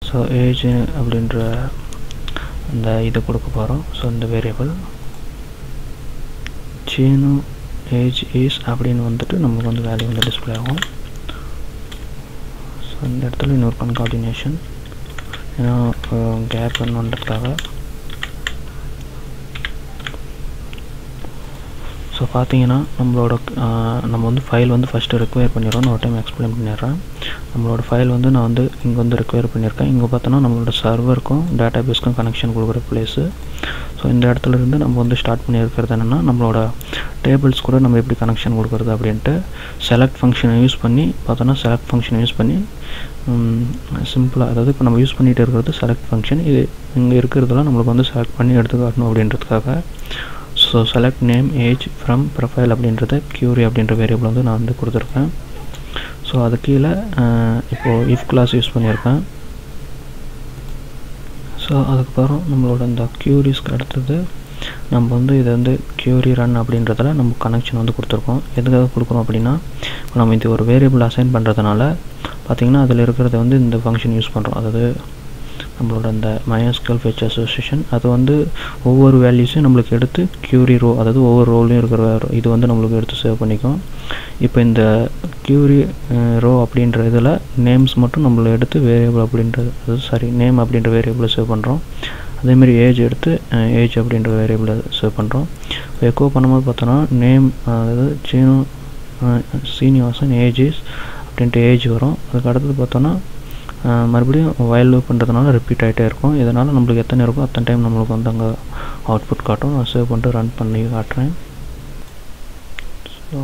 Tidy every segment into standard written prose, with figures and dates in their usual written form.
So age அப்படின்ற அந்த இதை கொடுக்க போகிறோம். ஸோ இந்த வேரியபிள் சீனு ஏஜ் இஸ் அப்படின்னு வந்துட்டு நமக்கு வந்து வேல்யூ வந்து டிஸ்பிளே ஆகும். ஸோ இந்த இடத்துல இன்னொரு கன்கார்டினேஷன் ஏன்னா கேப் பண்ணுறதுக்காக. ஸோ பார்த்தீங்கன்னா நம்ம வந்து ஃபைல் வந்து ஃபஸ்ட்டு ரெக்வயர் பண்ணிடுறோம். ஒரு டைம் எக்ஸ்பிளைன் பண்ணிடுறேன். நம்மளோட ஃபைல் வந்து நான் வந்து இங்கே வந்து ரெக்வயர் பண்ணியிருக்கேன். இங்கே பார்த்தோன்னா நம்மளோட சர்வருக்கும் டேட்டாபேஸ்க்கும் கனெக்ஷன் கொடுக்குற பிளேஸு. ஸோ இந்த இடத்துல இருந்து நம்ம வந்து ஸ்டார்ட் பண்ணியிருக்கிறது என்னென்னா நம்மளோட டேபிள்ஸ் கூட நம்ம எப்படி கனெக்ஷன் கொடுக்குறது அப்படின்ட்டு செலக்ட் ஃபங்க்ஷனை யூஸ் பண்ணி பார்த்தோன்னா செலக்ட் ஃபங்க்ஷனை யூஸ் பண்ணி சிம்பிளாக, அதாவது இப்போ நம்ம யூஸ் பண்ணிகிட்டு இருக்கிறது செலக்ட் ஃபங்க்ஷன். இது இங்கே இருக்கிறதெல்லாம் நம்மளுக்கு வந்து செலக்ட் பண்ணி எடுத்துக்காட்டணும் அப்படின்றதுக்காக so select name age from profile அப்படின்றத க்யூரி அப்படின்ற வேரியபிள் வந்து நான் வந்து கொடுத்துருக்கேன். ஸோ அது கீழே இப்போது இஃப் கிளாஸ் யூஸ் பண்ணியிருக்கேன். ஸோ அதுக்கப்புறம் நம்மளோட இந்த க்யூரிஸ்க்கு அடுத்தது நம்ம வந்து இதை வந்து க்யூரி ரன் அப்படின்றதுல நம்ம கனெக்ஷன் வந்து கொடுத்துருக்கோம். எதுக்காக கொடுக்குறோம் அப்படின்னா நம்ம இது ஒரு வேரியபிள் அசைன் பண்ணுறதுனால பார்த்திங்கன்னா அதில் இருக்கிறத வந்து இந்த ஃபங்க்ஷன் யூஸ் பண்ணுறோம். அதாவது நம்மளோட அந்த MySQL ஃபெச் அசோசியேஷன் அது வந்து ஒவ்வொரு வேல்யூஸையும் நம்மளுக்கு எடுத்து க்யூரி ரோ, அதாவது ஒவ்வொரு ரோலையும் இருக்கிற இது வந்து நம்மளுக்கு எடுத்து சேவ் பண்ணிக்கும். இப்போ இந்த க்யூரி ரோ அப்படின்ற இதில் நேம்ஸ் மட்டும் நம்மளை எடுத்து வேரியபிள் அப்படின்றது, அதாவது நேம் அப்படின்ற வேரியபிளை சேவ் பண்ணுறோம். அதேமாதிரி ஏஜ் எடுத்து ஏஜ் அப்படின்ற வேரியபிளை சேவ் பண்ணுறோம். இப்போ எக்கோ பண்ணும்போது பார்த்தோன்னா நேம், அதாவது சீனிவாசன் ஏஜஸ் அப்படின்ட்டு ஏஜ் வரும். அதுக்கு அடுத்தது பார்த்தோன்னா மறுபடியும் வயல் லூப் பண்ணுறதுனால ரிப்பீட் ஆகிட்டே இருக்கும். இதனால் நம்மளுக்கு எத்தனை இருக்கோ அத்தனை டைம் நம்மளுக்கு வந்து அங்கே அவுட்புட் காட்டும். நான் சேவ் பண்ணிட்டு ரன் பண்ணி காட்டுறேன். ஸோ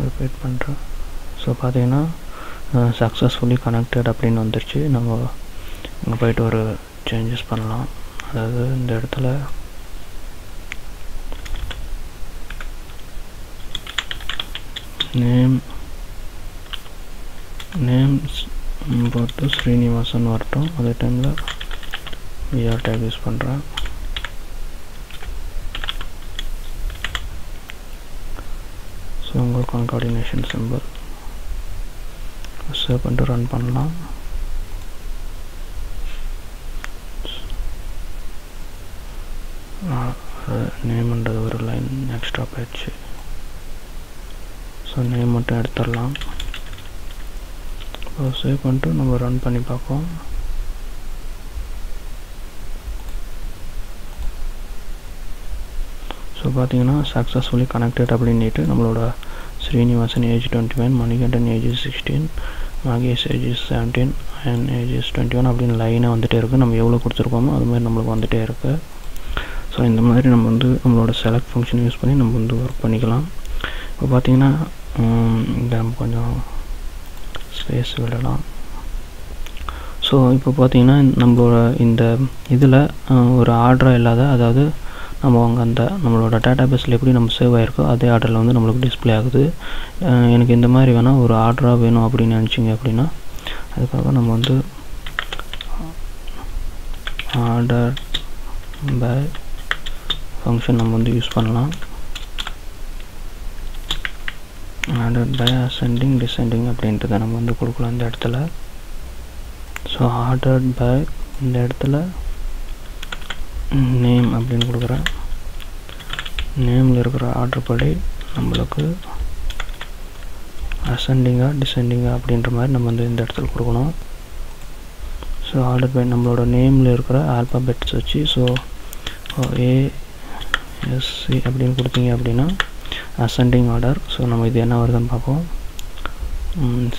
ரிப்பீட் பண்ணுறேன். ஸோ பார்த்தீங்கன்னா சக்ஸஸ்ஃபுல்லி கனெக்டட் அப்படின்னு வந்துருச்சு. நம்ம அங்கே போய்ட்டு ஒரு சேஞ்சஸ் பண்ணலாம். அதாவது இந்த இடத்துல நேம்ஸ் போட்டு ஸ்ரீனிவாசன் வரட்டும். அதே டைமில் விஆர் டேக் யூஸ் பண்ணுறேன். ஸோ உங்களுக்கு கான்கார்டினேஷன் சிம்பிள் சேவ் பண்ணிட்டு ரன் பண்ணலாம். நேம்ன்றது ஒரு லைன் எக்ஸ்ட்ரா போயிடுச்சு. ஸோ நேம் மட்டும் எடுத்துடலாம். சேவ் பண்ணிட்டு நம்ம ரன் பண்ணி பார்ப்போம். ஸோ பார்த்தீங்கன்னா சக்ஸஸ்ஃபுல்லி கனெக்டட் அப்படின்ட்டு நம்மளோட Srinivasan age 21, Manikandan age 16, Nagesh age 17 and age 21 அப்படின்னு லைனாக வந்துகிட்டே இருக்குது. நம்ம எவ்வளோ கொடுத்துருக்கோமோ அது மாதிரி நம்மளுக்கு வந்துகிட்டே இருக்குது. ஸோ இந்த மாதிரி நம்ம வந்து நம்மளோட செலக்ட் ஃபங்க்ஷன் யூஸ் பண்ணி நம்ம வந்து ஒர்க் பண்ணிக்கலாம். இப்போ பார்த்தீங்கன்னா இங்கே நம்ம கொஞ்சம் ஸ்பேஸ் விடலாம். ஸோ இப்போ பார்த்தீங்கன்னா நம்மளோட இந்த இதில் ஒரு ஆர்டராக இல்லாத, அதாவது நம்ம அங்கே அந்த நம்மளோட டேட்டாபேஸில் எப்படி நம்ம சேவ் ஆகிருக்கோ அதே ஆர்டரில் வந்து நம்மளுக்கு டிஸ்பிளே ஆகுது. எனக்கு இந்த மாதிரி வேணால் ஒரு ஆர்டராக வேணும் அப்படின்னு நினச்சிங்க அப்படின்னா அதுக்காக நம்ம வந்து ஆர்டர் பை ஃபங்க்ஷன் நம்ம வந்து யூஸ் பண்ணலாம். ஆர்டர் பை அசெண்டிங் டிசெண்டிங் அப்படின்றத நம்ம வந்து கொடுக்கலாம் இந்த இடத்துல. ஸோ ஆர்டர் பை இந்த இடத்துல நேம் அப்படின்னு கொடுக்குறேன். நேமில் இருக்கிற ஆர்டர் படி நம்மளுக்கு அசெண்டிங்காக டிசெண்டிங்காக அப்படின்ற மாதிரி நம்ம வந்து இந்த இடத்துல கொடுக்கணும். ஸோ ஆர்டர் பை நம்மளோட நேமில் இருக்கிற ஆல்பாபெட்ஸ் வச்சு ஸோ ஏஎஸ்சி அப்படின்னு கொடுத்தீங்க அப்படின்னா அசெண்டிங் ஆர்டர். ஸோ நம்ம இது என்ன வருதுன்னு பார்ப்போம்.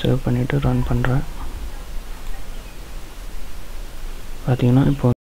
சேவ் பண்ணிவிட்டு ரன் பண்ணுறேன். பார்த்தீங்கன்னா இப்போ